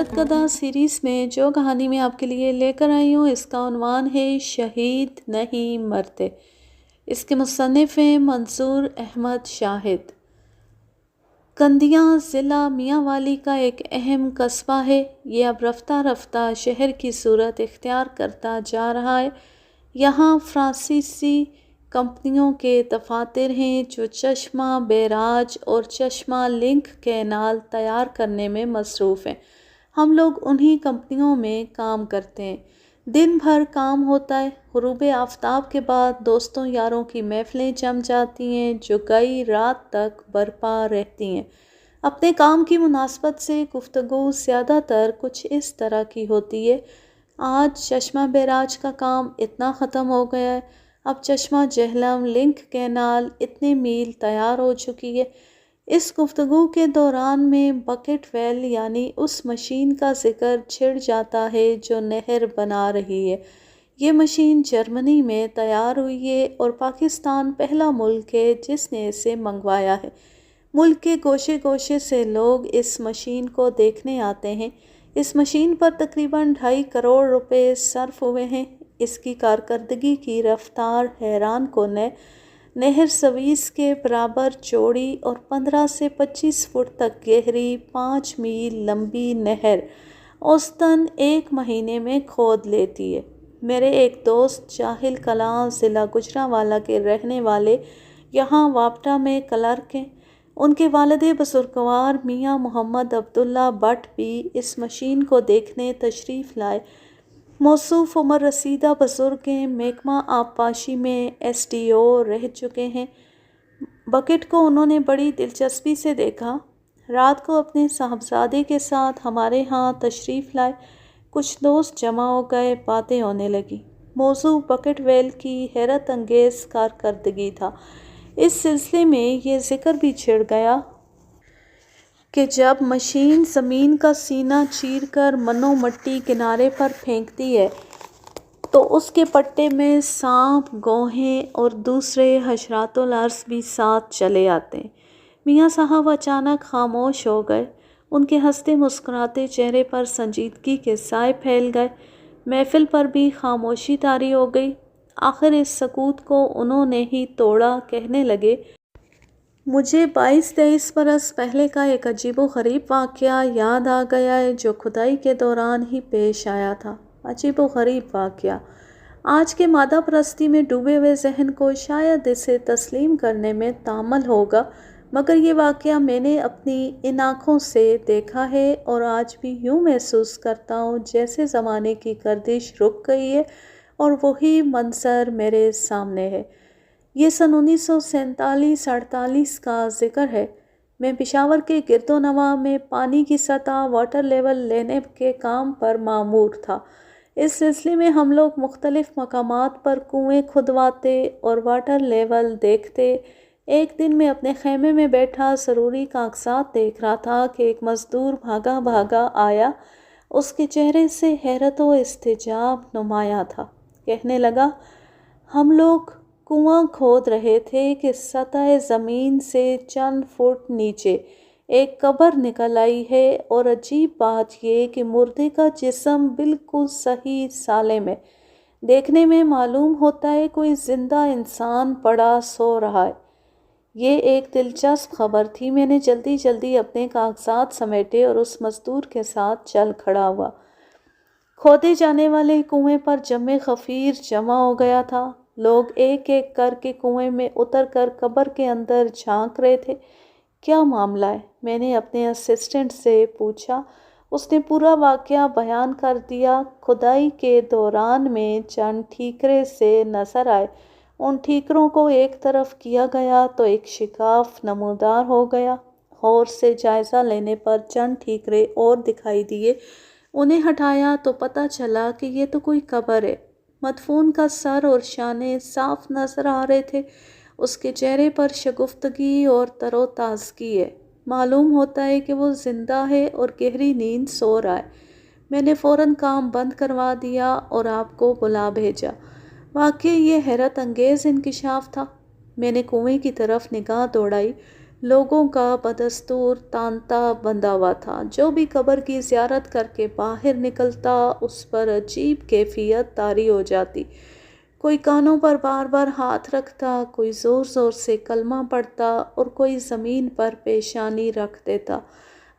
حیرت کدہ سیریز میں جو کہانی میں آپ کے لیے لے کر آئی ہوں اس کا عنوان ہے شہید نہیں مرتے۔ اس کے مصنف ہیں منصور احمد شاہد۔ کندیاں ضلع میاں والی کا ایک اہم قصبہ ہے۔ یہ اب رفتہ رفتہ شہر کی صورت اختیار کرتا جا رہا ہے۔ یہاں فرانسیسی کمپنیوں کے دفاتر ہیں جو چشمہ بیراج اور چشمہ لنک کینال تیار کرنے میں مصروف ہیں۔ ہم لوگ انہی کمپنیوں میں کام کرتے ہیں۔ دن بھر کام ہوتا ہے۔ غروب آفتاب کے بعد دوستوں یاروں کی محفلیں جم جاتی ہیں جو کئی رات تک برپا رہتی ہیں۔ اپنے کام کی مناسبت سے گفتگو زیادہ تر کچھ اس طرح کی ہوتی ہے: آج چشمہ بیراج کا کام اتنا ختم ہو گیا ہے، اب چشمہ جہلم لنک کینال اتنے میل تیار ہو چکی ہے۔ اس گفتگو کے دوران میں بکٹ ویل یعنی اس مشین کا ذکر چھڑ جاتا ہے جو نہر بنا رہی ہے۔ یہ مشین جرمنی میں تیار ہوئی ہے اور پاکستان پہلا ملک ہے جس نے اسے منگوایا ہے۔ ملک کے گوشے گوشے سے لوگ اس مشین کو دیکھنے آتے ہیں۔ اس مشین پر تقریباً 2.5 کروڑ روپے صرف ہوئے ہیں۔ اس کی کارکردگی کی رفتار حیران کن ہے۔ نہر سویس کے برابر چوڑی اور 15 سے 25 فٹ تک گہری 5 میل لمبی نہر اوسطاً 1 مہینے میں کھود لیتی ہے۔ میرے ایک دوست جاہل کلاں ضلع گوجرانوالہ کے رہنے والے یہاں وابٹا میں کلرک ہیں۔ ان کے والد بزرگوار میاں محمد عبداللہ بٹ بھی اس مشین کو دیکھنے تشریف لائے۔ موصوف عمر رسیدہ بزرگ ہیں، محکمہ آبپاشی میں SDO رہ چکے ہیں۔ بکٹ کو انہوں نے بڑی دلچسپی سے دیکھا۔ رات کو اپنے صاحبزادے کے ساتھ ہمارے ہاں تشریف لائے۔ کچھ دوست جمع ہو گئے، باتیں ہونے لگیں۔ موضوع بکٹ ویل کی حیرت انگیز کارکردگی تھا۔ اس سلسلے میں یہ ذکر بھی چھڑ گیا کہ جب مشین زمین کا سینہ چیر کر منو مٹی کنارے پر پھینکتی ہے تو اس کے پٹے میں سانپ، گوہے اور دوسرے حشرات الارض بھی ساتھ چلے آتے ہیں۔ میاں صاحب اچانک خاموش ہو گئے۔ ان کے ہنستے مسکراتے چہرے پر سنجیدگی کے سائے پھیل گئے۔ محفل پر بھی خاموشی طاری ہو گئی۔ آخر اس سکوت کو انہوں نے ہی توڑا، کہنے لگے: مجھے 22-23 برس پہلے کا ایک عجیب و غریب واقعہ یاد آ گیا ہے جو کھدائی کے دوران ہی پیش آیا تھا۔ عجیب و غریب واقعہ۔ آج کے مادہ پرستی میں ڈوبے ہوئے ذہن کو شاید اسے تسلیم کرنے میں تامل ہوگا، مگر یہ واقعہ میں نے اپنی ان آنکھوں سے دیکھا ہے اور آج بھی یوں محسوس کرتا ہوں جیسے زمانے کی گردش رک گئی ہے اور وہی منظر میرے سامنے ہے۔ یہ سن 1947-48 کا ذکر ہے۔ میں پشاور کے گرد و نواح میں پانی کی سطح واٹر لیول لینے کے کام پر مامور تھا۔ اس سلسلے میں ہم لوگ مختلف مقامات پر کنویں کھدواتے اور واٹر لیول دیکھتے۔ ایک دن میں اپنے خیمے میں بیٹھا ضروری کاغذات دیکھ رہا تھا کہ ایک مزدور بھاگا بھاگا آیا۔ اس کے چہرے سے حیرت و استعجاب نمایاں تھا۔ کہنے لگا: ہم لوگ کنواں کھود رہے تھے کہ سطح زمین سے چند فٹ نیچے ایک قبر نکل آئی ہے، اور عجیب بات یہ کہ مردے کا جسم بالکل صحیح سالم ہے۔ دیکھنے میں معلوم ہوتا ہے کوئی زندہ انسان پڑا سو رہا ہے۔ یہ ایک دلچسپ خبر تھی۔ میں نے جلدی جلدی اپنے کاغذات سمیٹے اور اس مزدور کے ساتھ چل کھڑا ہوا۔ کھودے جانے والے کنویں پر جمع غفیر جمع ہو گیا تھا۔ لوگ ایک ایک کر کے کنویں میں اتر کر قبر کے اندر جھانک رہے تھے۔ کیا معاملہ ہے؟ میں نے اپنے اسسٹنٹ سے پوچھا۔ اس نے پورا واقعہ بیان کر دیا۔ کھدائی کے دوران میں چند ٹھیکرے سے نظر آئے۔ ان ٹھیکروں کو ایک طرف کیا گیا تو ایک شگاف نمودار ہو گیا۔ غور سے جائزہ لینے پر چند ٹھیکرے اور دکھائی دیے۔ انہیں ہٹایا تو پتہ چلا کہ یہ تو کوئی قبر ہے۔ مدفون کا سر اور شانے صاف نظر آ رہے تھے۔ اس کے چہرے پر شگفتگی اور تر و تازگی ہے۔ معلوم ہوتا ہے کہ وہ زندہ ہے اور گہری نیند سو رہا ہے۔ میں نے فوراً کام بند کروا دیا اور آپ کو بلا بھیجا۔ واقعی یہ حیرت انگیز انکشاف تھا۔ میں نے کنویں کی طرف نگاہ دوڑائی۔ لوگوں کا بدستور تانتا بندھا ہوا تھا۔ جو بھی قبر کی زیارت کر کے باہر نکلتا اس پر عجیب کیفیت طاری ہو جاتی۔ کوئی کانوں پر بار بار ہاتھ رکھتا، کوئی زور زور سے کلمہ پڑھتا اور کوئی زمین پر پیشانی رکھ دیتا۔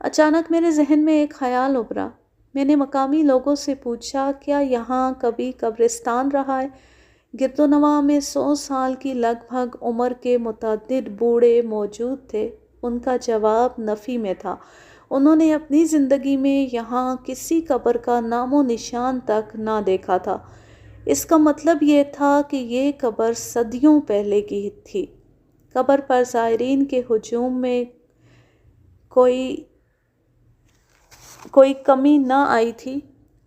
اچانک میرے ذہن میں ایک خیال ابھرا۔ میں نے مقامی لوگوں سے پوچھا، کیا یہاں کبھی قبرستان رہا ہے؟ گرد و نواح میں 100 سال کی لگ بھگ عمر کے متعدد بوڑھے موجود تھے۔ ان کا جواب نفی میں تھا۔ انہوں نے اپنی زندگی میں یہاں کسی قبر کا نام و نشان تک نہ دیکھا تھا۔ اس کا مطلب یہ تھا کہ یہ قبر صدیوں پہلے کی تھی۔ قبر پر زائرین کے ہجوم میں کوئی کمی نہ آئی تھی۔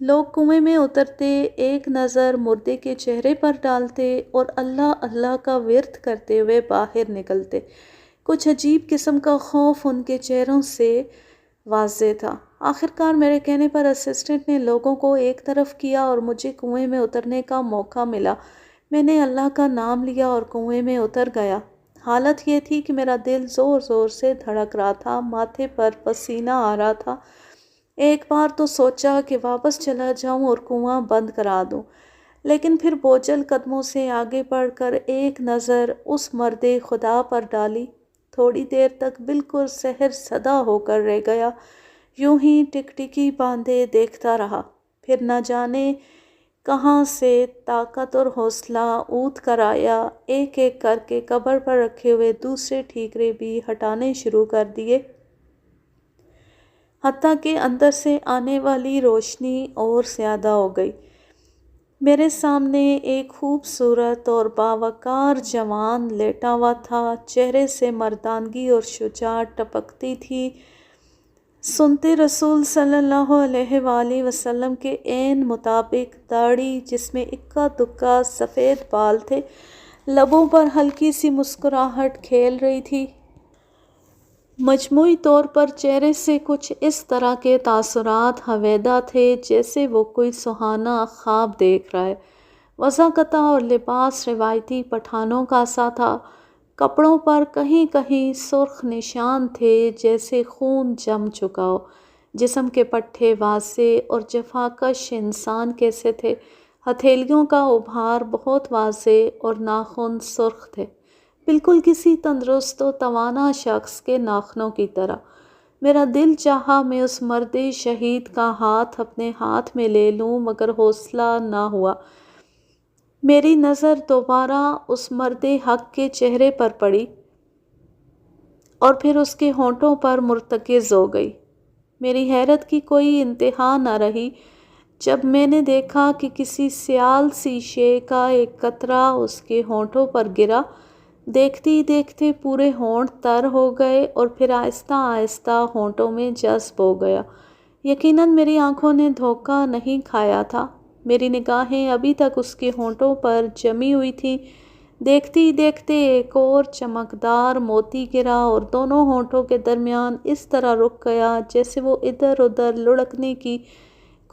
لوگ کنویں میں اترتے، ایک نظر مردے کے چہرے پر ڈالتے اور اللہ اللہ کا ورد کرتے ہوئے باہر نکلتے۔ کچھ عجیب قسم کا خوف ان کے چہروں سے واضح تھا۔ آخرکار میرے کہنے پر اسسٹنٹ نے لوگوں کو ایک طرف کیا اور مجھے کنویں میں اترنے کا موقع ملا۔ میں نے اللہ کا نام لیا اور کنویں میں اتر گیا۔ حالت یہ تھی کہ میرا دل زور زور سے دھڑک رہا تھا، ماتھے پر پسینہ آ رہا تھا۔ ایک بار تو سوچا کہ واپس چلا جاؤں اور کنواں بند کرا دوں، لیکن پھر بوجھل قدموں سے آگے بڑھ کر ایک نظر اس مرد خدا پر ڈالی۔ تھوڑی دیر تک بالکل سحر زدہ ہو کر رہ گیا، یوں ہی ٹکٹکی باندھے دیکھتا رہا۔ پھر نہ جانے کہاں سے طاقت اور حوصلہ اوت کر آیا، ایک ایک کر کے قبر پر رکھے ہوئے دوسرے ٹھیکرے بھی ہٹانے شروع کر دیے، حتیٰ کہ اندر سے آنے والی روشنی اور زیادہ ہو گئی۔ میرے سامنے ایک خوبصورت اور باوقار جوان لیٹا ہوا تھا، چہرے سے مردانگی اور شجاعت ٹپکتی تھی۔ سنتے رسول صلی اللہ علیہ وآلہ وسلم کے عین مطابق داڑھی، جس میں اکا دکا سفید بال تھے، لبوں پر ہلکی سی مسکراہٹ کھیل رہی تھی۔ مجموعی طور پر چہرے سے کچھ اس طرح کے تاثرات ہویدا تھے جیسے وہ کوئی سہانا خواب دیکھ رہا ہے۔ وضاقتہ اور لباس روایتی پٹھانوں کا سا تھا۔ کپڑوں پر کہیں کہیں سرخ نشان تھے جیسے خون جم چکا ہو۔ جسم کے پٹھے واضح اور جفاکش انسان کیسے تھے۔ ہتھیلیوں کا ابھار بہت واضح اور ناخن سرخ تھے، بالکل کسی تندرست و توانا شخص کے ناخنوں کی طرح۔ میرا دل چاہا میں اس مرد شہید کا ہاتھ اپنے ہاتھ میں لے لوں، مگر حوصلہ نہ ہوا۔ میری نظر دوبارہ اس مرد حق کے چہرے پر پڑی اور پھر اس کے ہونٹوں پر مرتکز ہو گئی۔ میری حیرت کی کوئی انتہا نہ رہی جب میں نے دیکھا کہ کسی سیال سی شے کا ایک قطرہ اس کے ہونٹوں پر گرا۔ دیکھتے ہی دیکھتے پورے ہونٹ تر ہو گئے اور پھر آہستہ آہستہ ہونٹوں میں جذب ہو گیا۔ یقیناً میری آنکھوں نے دھوکہ نہیں کھایا تھا۔ میری نگاہیں ابھی تک اس کے ہونٹوں پر جمی ہوئی تھیں۔ دیکھتے ہی دیکھتے ایک اور چمکدار موتی گرا اور دونوں ہونٹوں کے درمیان اس طرح رک گیا جیسے وہ ادھر ادھر لڑکنے کی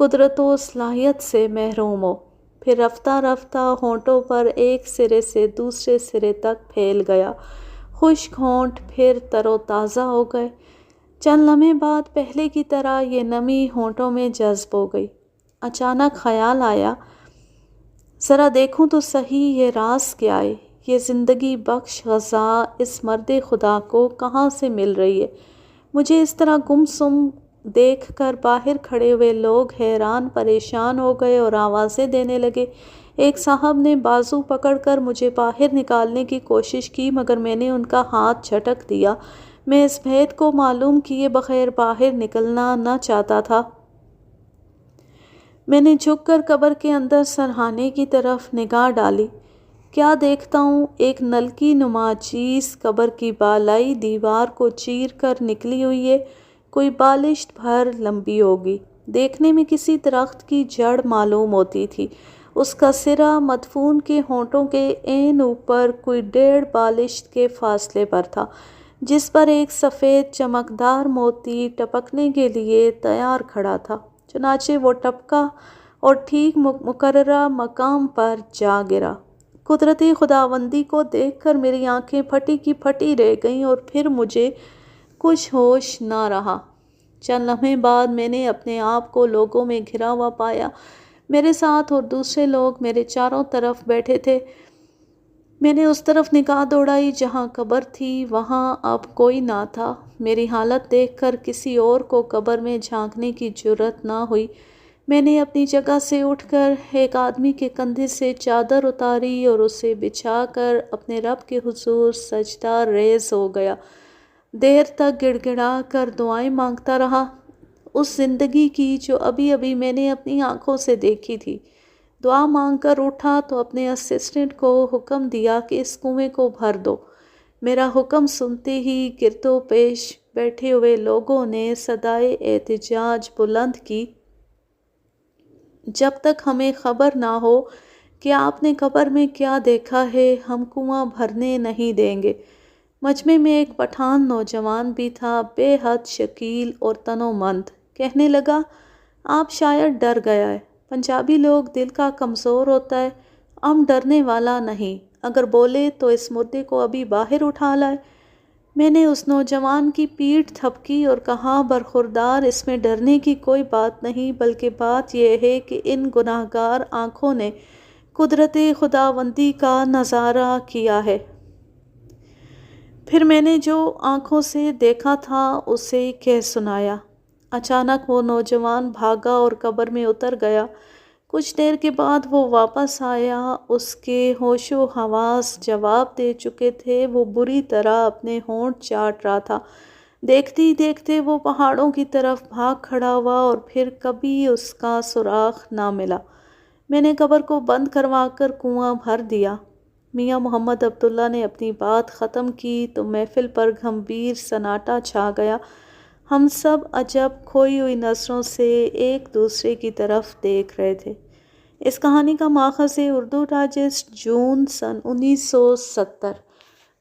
قدرت و صلاحیت سے محروم ہو۔ پھر رفتہ رفتہ ہونٹوں پر ایک سرے سے دوسرے سرے تک پھیل گیا۔ خشک ہونٹ پھر تر و تازہ ہو گئے۔ چند لمحے بعد پہلے کی طرح یہ نمی ہونٹوں میں جذب ہو گئی۔ اچانک خیال آیا، ذرا دیکھوں تو صحیح یہ راز کیا ہے؟ یہ زندگی بخش غذا اس مرد خدا کو کہاں سے مل رہی ہے؟ مجھے اس طرح گم سم دیکھ کر باہر کھڑے ہوئے لوگ حیران پریشان ہو گئے اور آوازیں دینے لگے۔ ایک صاحب نے بازو پکڑ کر مجھے باہر نکالنے کی کوشش کی، مگر میں نے ان کا ہاتھ جھٹک دیا۔ میں اس بھید کو معلوم کیے بغیر باہر نکلنا نہ چاہتا تھا۔ میں نے جھک کر قبر کے اندر سرہانے کی طرف نگاہ ڈالی۔ کیا دیکھتا ہوں، ایک نلکی نما چیز قبر کی بالائی دیوار کو چیر کر نکلی ہوئی ہے، کوئی بالشت بھر لمبی ہوگی۔ دیکھنے میں کسی درخت کی جڑ معلوم ہوتی تھی۔ اس کا سرا مدفون کے ہونٹوں کے عین اوپر کوئی 1.5 بالشت کے فاصلے پر تھا، جس پر ایک سفید چمکدار موتی ٹپکنے کے لیے تیار کھڑا تھا۔ چنانچہ وہ ٹپکا اور ٹھیک مقررہ مقام پر جا گرا۔ قدرتی خداوندی کو دیکھ کر میری آنکھیں پھٹی کی پھٹی رہ گئیں اور پھر مجھے کچھ ہوش نہ رہا۔ چند لمحے بعد میں نے اپنے آپ کو لوگوں میں گھرا ہوا پایا۔ میرے ساتھ اور دوسرے لوگ میرے چاروں طرف بیٹھے تھے۔ میں نے اس طرف نگاہ دوڑائی جہاں قبر تھی، وہاں اب کوئی نہ تھا۔ میری حالت دیکھ کر کسی اور کو قبر میں جھانکنے کی جرأت نہ ہوئی۔ میں نے اپنی جگہ سے اٹھ کر ایک آدمی کے کندھے سے چادر اتاری اور اسے بچھا کر اپنے رب کے حضور سجدہ ریز ہو گیا۔ دیر تک گڑ گڑا کر دعائیں مانگتا رہا، اس زندگی کی جو ابھی ابھی میں نے اپنی آنکھوں سے دیکھی تھی۔ دعا مانگ کر اٹھا تو اپنے اسسٹنٹ کو حکم دیا کہ اس کنویں کو بھر دو۔ میرا حکم سنتے ہی گرد و پیش بیٹھے ہوئے لوگوں نے صدائے احتجاج بلند کی، جب تک ہمیں خبر نہ ہو کہ آپ نے قبر میں کیا دیکھا ہے ہم کنواں بھرنے نہیں دیں گے۔ مجمع میں ایک پٹھان نوجوان بھی تھا، بے حد شکیل اور تنومند۔ کہنے لگا، آپ شاید ڈر گیا ہے۔ پنجابی لوگ دل کا کمزور ہوتا ہے، ہم ڈرنے والا نہیں، اگر بولے تو اس مردے کو ابھی باہر اٹھا لائے۔ میں نے اس نوجوان کی پیٹھ تھپکی اور کہا، برخوردار، اس میں ڈرنے کی کوئی بات نہیں، بلکہ بات یہ ہے کہ ان گناہگار آنکھوں نے قدرتی خداوندی کا نظارہ کیا ہے۔ پھر میں نے جو آنکھوں سے دیکھا تھا اسے کہہ سنایا۔ اچانک وہ نوجوان بھاگا اور قبر میں اتر گیا۔ کچھ دیر کے بعد وہ واپس آیا، اس کے ہوش و حواس جواب دے چکے تھے، وہ بری طرح اپنے ہونٹ چاٹ رہا تھا۔ دیکھتے ہی دیکھتے وہ پہاڑوں کی طرف بھاگ کھڑا ہوا اور پھر کبھی اس کا سراغ نہ ملا۔ میں نے قبر کو بند کروا کر کنواں بھر دیا۔ میاں محمد عبداللہ نے اپنی بات ختم کی تو محفل پر گمبھیر سناٹا چھا گیا۔ ہم سب عجب کھوئی ہوئی نظروں سے ایک دوسرے کی طرف دیکھ رہے تھے۔ اس کہانی کا ماخذ ہے اردو ڈائجسٹ، جون سن 1970۔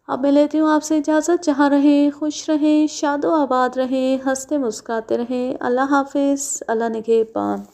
اب میں لیتی ہوں آپ سے اجازت۔ جہاں رہیں خوش رہیں، شاد و آباد رہیں، ہنستے مسکراتے رہیں۔ اللہ حافظ، اللہ نگہبان۔